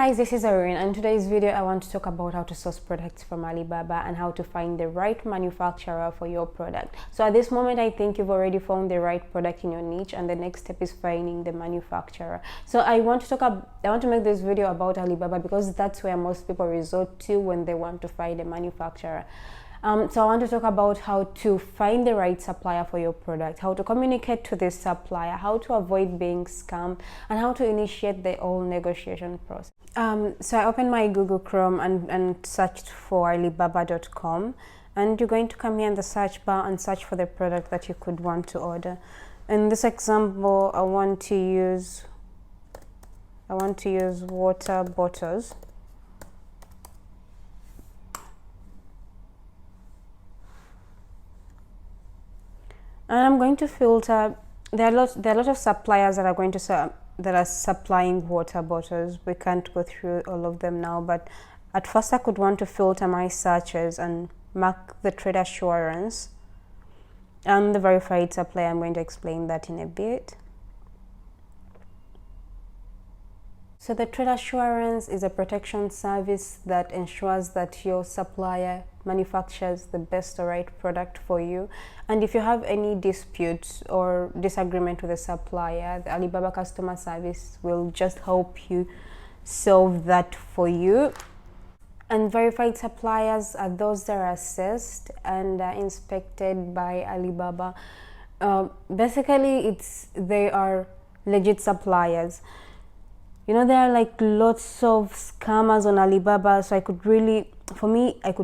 guys, this is Irene, and in today's video I want to talk about how to source products from Alibaba and how to find the right manufacturer for your product. So at this moment I think you've already found the right product in your niche, and the next step is finding the manufacturer. So I want to make this video about Alibaba because that's where most people resort to when they want to find a manufacturer. So I want to talk about how to find the right supplier for your product, how to communicate to this supplier, how to avoid being scammed, and how to initiate the whole negotiation process. So I opened my Google Chrome and searched for Alibaba.com, and you're going to come here in the search bar and search for the product that you could want to order. In this example, I want to use water bottles. And I'm going to filter. There are a lot of suppliers that are supplying water bottles. We can't go through all of them now, but at first I could want to filter my searches and mark the trade assurance and the verified supplier. I'm going to explain that in a bit. So the trade assurance is a protection service that ensures that your supplier manufactures the best or right product for you. And if you have any disputes or disagreement with the supplier, the Alibaba customer service will just help you solve that for you. And verified suppliers are those that are assessed and inspected by Alibaba. Basically, they are legit suppliers. You know, there are like lots of scammers on Alibaba, so I could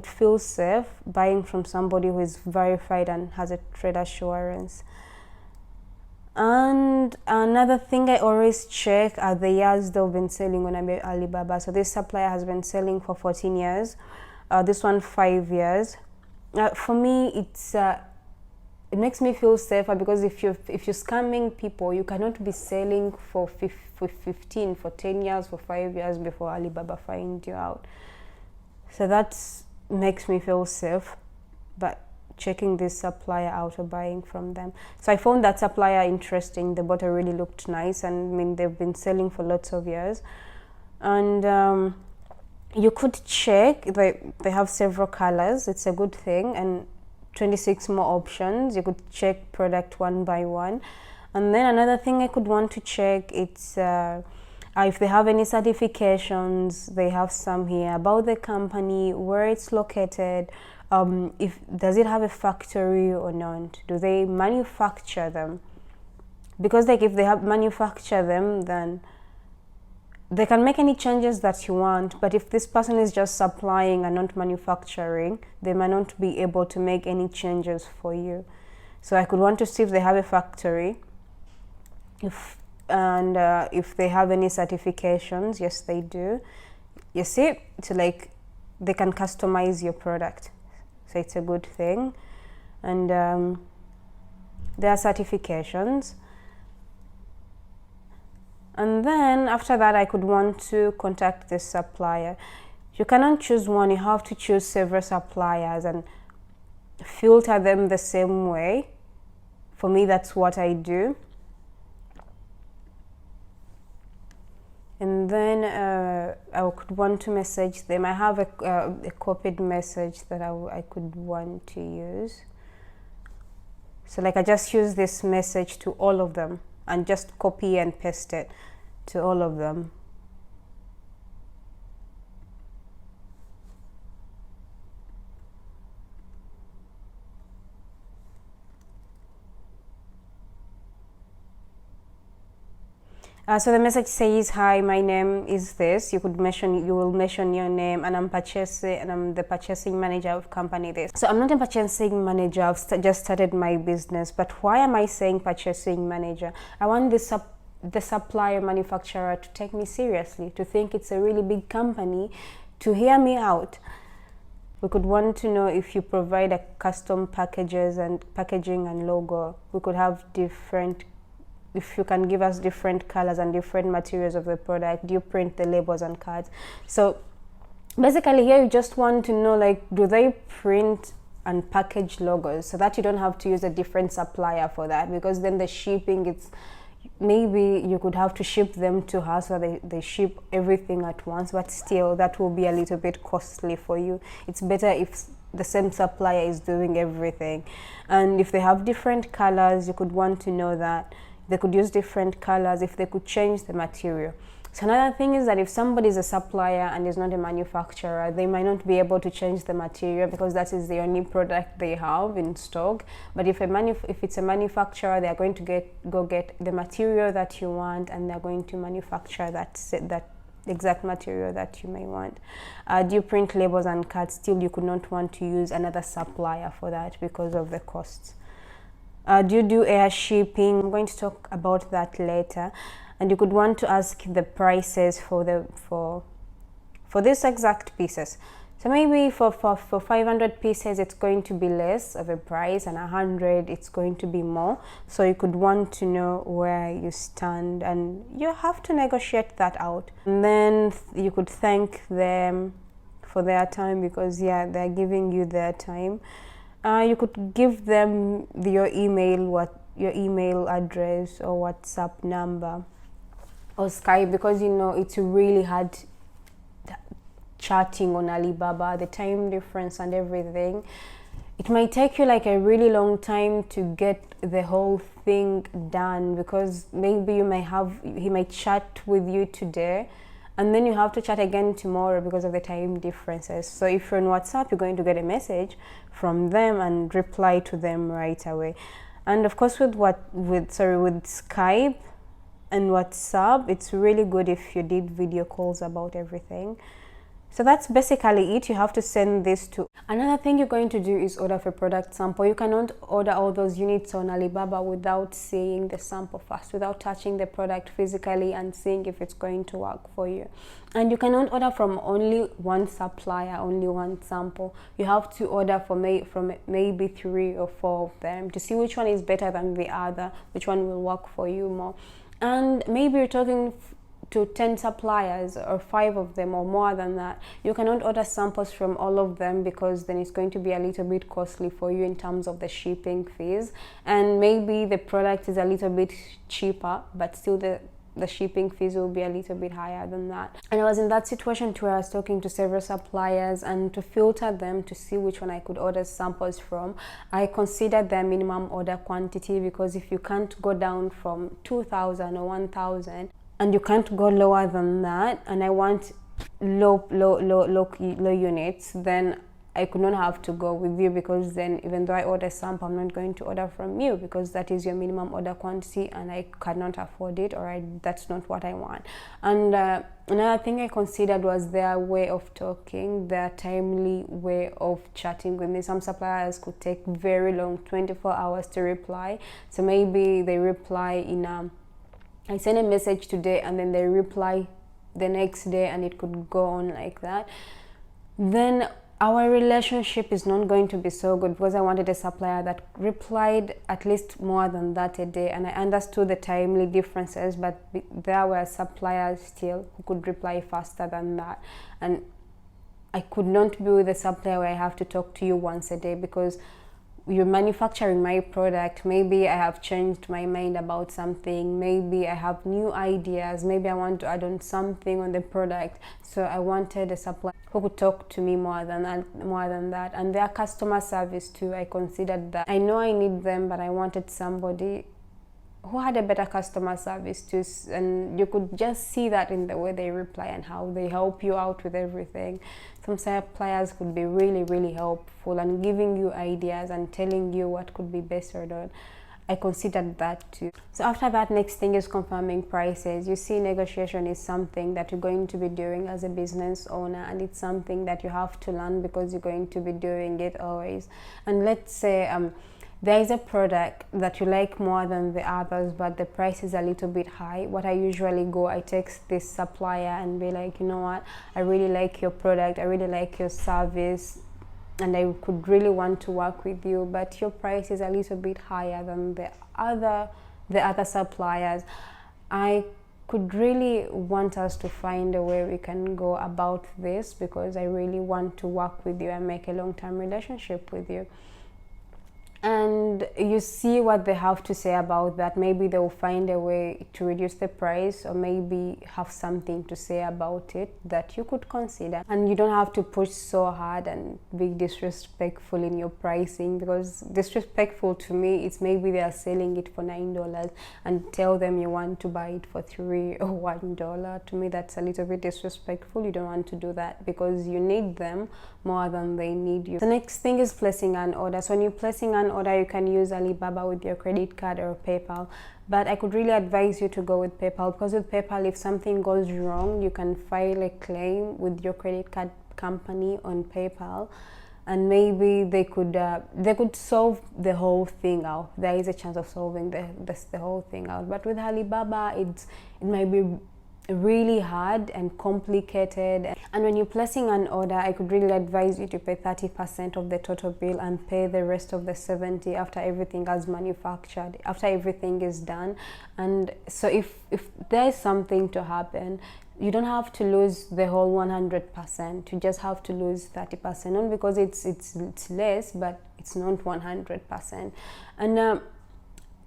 feel safe buying from somebody who is verified and has a trade assurance. And another thing I always check are the years they've been selling on Alibaba. So this supplier has been selling for 14 years, this one 5 years. For me, it makes me feel safer, because if you're scamming people, you cannot be selling for 10 years, for 5 years before Alibaba finds you out. So that makes me feel safe, but checking this supplier out or buying from them. So I found that supplier interesting. The bottle really looked nice, and I mean, they've been selling for lots of years. And you could check, they have several colors. It's a good thing, and 26 more options. You could check product one by one. And then another thing I could want to check, it's if they have any certifications. They have some here about the company, where it's located, does it have a factory or not, do they manufacture them? Because like if they manufacture them, then they can make any changes that you want. But if this person is just supplying and not manufacturing, they might not be able to make any changes for you. So I could want to see if they have a factory, if they have any certifications. Yes, they do. You see, so like they can customize your product, so it's a good thing. And there are certifications. And then after that, I could want to contact the supplier. You cannot choose one, you have to choose several suppliers and filter them the same way. For me, that's what I do. And then I could want to message them. I have a copied message that I could want to use. So like I just use this message to all of them and just copy and paste it to all of them. So the message says, "Hi, my name is this." You will mention your name, and I'm the purchasing manager of company this. So I'm not a purchasing manager. I've just started my business. But why am I saying purchasing manager? I want the supplier manufacturer to take me seriously, to think it's a really big company, to hear me out. We could want to know if you provide a custom packaging and logo. We could have if you can give us different colors and different materials of the product. Do you print the labels and cards? So basically here you just want to know, like, do they print and package logos, so that you don't have to use a different supplier for that, because then the shipping, maybe you could have to ship them to her, so they ship everything at once, but still that will be a little bit costly for you. It's better if the same supplier is doing everything. And if they have different colors, you could want to know that they could use different colors, if they could change the material. So another thing is that if somebody is a supplier and is not a manufacturer, they might not be able to change the material because that is the only product they have in stock. But if it's a manufacturer, they are going to go get the material that you want, and they're going to manufacture that exact material that you may want. Do you print labels and cards? Still, you could not want to use another supplier for that because of the costs. Do you do air shipping? I'm going to talk about that later. And you could want to ask the prices for these exact pieces. So maybe for 500 pieces, it's going to be less of a price, and 100, it's going to be more. So you could want to know where you stand, and you have to negotiate that out. And then you could thank them for their time, because yeah, they're giving you their time. You could give them your email address or WhatsApp number or Skype, because you know it's really hard chatting on Alibaba, the time difference and everything. It might take you like a really long time to get the whole thing done, because maybe he might chat with you today and then you have to chat again tomorrow because of the time differences. So if you're on WhatsApp, you're going to get a message from them and reply to them right away. And of course with Skype and WhatsApp, it's really good if you did video calls about everything. So that's basically it. You have to send this to. Another thing you're going to do is order for product sample. You cannot order all those units on Alibaba without seeing the sample first, without touching the product physically and seeing if it's going to work for you. And you cannot order from only one supplier, only one sample. You have to order from maybe 3 or 4 of them to see which one is better than the other, which one will work for you more. And maybe you're talking to 10 suppliers or 5 of them or more than that. You cannot order samples from all of them, because then it's going to be a little bit costly for you in terms of the shipping fees, and maybe the product is a little bit cheaper, but still the shipping fees will be a little bit higher than that. And I was in that situation too, where I was talking to several suppliers, and to filter them to see which one I could order samples from, I considered their minimum order quantity, because if you can't go down from 2,000 or 1,000, and you can't go lower than that, and I want low units, then I could not have to go with you, because then even though I order sample, I'm not going to order from you, because that is your minimum order quantity and I cannot afford it, or that's not what I want. And another thing I considered was their way of talking, their timely way of chatting with me. Some suppliers could take very long, 24 hours to reply. So maybe they reply I send a message today and then they reply the next day, and it could go on like that. Then our relationship is not going to be so good, because I wanted a supplier that replied at least more than that a day, and I understood the timely differences, but there were suppliers still who could reply faster than that. And I could not be with a supplier where I have to talk to you once a day, because you're manufacturing my product. Maybe I have changed my mind about something, maybe I have new ideas, maybe I want to add on something on the product. So I wanted a supplier who could talk to me more than that. And their customer service too, I considered that. I know I need them, but I wanted somebody who had a better customer service too, and you could just see that in the way they reply and how they help you out with everything. Some suppliers could be really, really helpful and giving you ideas and telling you what could be best or not. I considered that too. So after that, next thing is confirming prices. You see, negotiation is something that you're going to be doing as a business owner, and it's something that you have to learn, because you're going to be doing it always. And let's say there is a product that you like more than the others, but the price is a little bit high. What I usually go, I text this supplier and be like, you know what, I really like your product, I really like your service, and I could really want to work with you, but your price is a little bit higher than the other suppliers. I could really want us to find a way we can go about this, because I really want to work with you and make a long-term relationship with you. and you see what they have to say about that. Maybe they'll find a way to reduce the price, or maybe have something to say about it that you could consider. And you don't have to push so hard and be disrespectful in your pricing, because disrespectful to me, it's maybe they are selling it for $9 and tell them you want to buy it for $3 or $1. To me, that's a little bit disrespectful. You don't want to do that, because you need them more than they need you. The next thing is placing an order. So when you're placing an order, you can use Alibaba with your credit card or PayPal, but I could really advise you to go with PayPal, because with PayPal, if something goes wrong, you can file a claim with your credit card company on PayPal, and maybe they could solve the whole thing out. There is a chance of solving the whole thing out. But with Alibaba, it might be really hard and complicated. And when you're placing an order, I could really advise you to pay 30% of the total bill and pay the rest of the 70 after everything is manufactured, after everything is done. And so if there's something to happen, you don't have to lose the whole 100%. You just have to lose 30%, not because it's less, but it's not 100%. And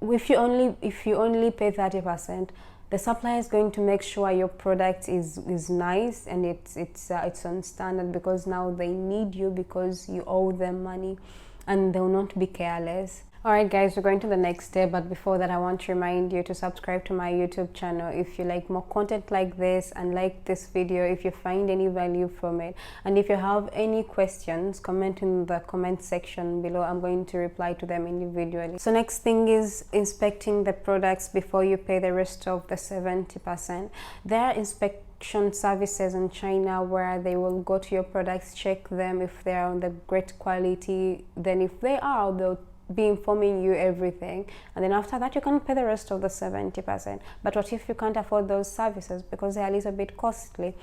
if you only pay 30%, the supplier is going to make sure your product is nice and it's on standard, because now they need you, because you owe them money, and they'll not be careless. Alright guys, we're going to the next step, but before that I want to remind you to subscribe to my YouTube channel if you like more content like this, and like this video if you find any value from it. And if you have any questions, comment in the comment section below. I'm going to reply to them individually. So next thing is inspecting the products before you pay the rest of the 70%. There are inspection services in China where they will go to your products, check them if they are on the great quality. Then if they are, they'll be informing you everything, and then after that you can pay the rest of the 70%. But what if you can't afford those services because they are a little bit costly?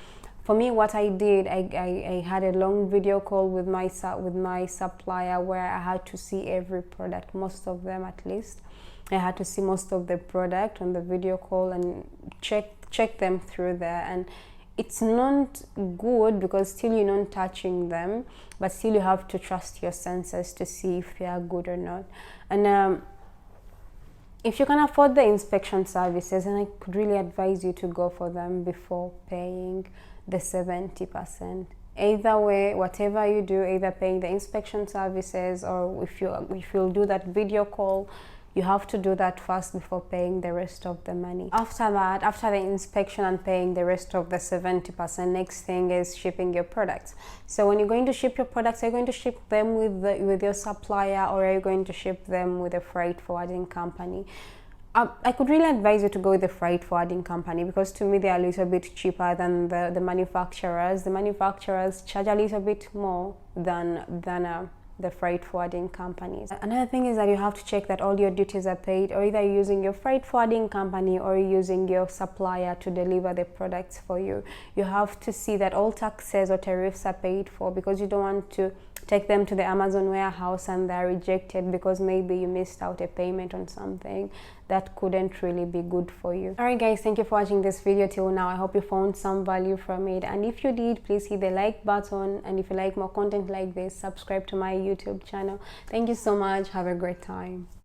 For me, what I did, I had a long video call with my supplier where I had to see every product, most of them at least. I had to see most of the product on the video call and check them through there. And it's not good because still you're not touching them, but still you have to trust your senses to see if they are good or not. And if you can afford the inspection services, then I could really advise you to go for them before paying the 70%. Either way, whatever you do, either paying the inspection services, or if you'll do that video call, you have to do that first before paying the rest of the money. After that, after the inspection and paying the rest of the 70%, next thing is shipping your products. So when you're going to ship your products, are you going to ship them with your supplier, or are you going to ship them with a freight forwarding company? I could really advise you to go with the freight forwarding company, because to me they are a little bit cheaper than the manufacturers. The manufacturers charge a little bit more than the freight forwarding companies. Another thing is that you have to check that all your duties are paid, or either you're using your freight forwarding company or you're using your supplier to deliver the products for you. You have to see that all taxes or tariffs are paid for, because you don't want to take them to the Amazon warehouse and they're rejected because maybe you missed out a payment on something. That couldn't really be good for you. Alright guys, thank you for watching this video till now. I hope you found some value from it, and if you did, please hit the like button, and if you like more content like this, subscribe to my YouTube channel. Thank you so much. Have a great time.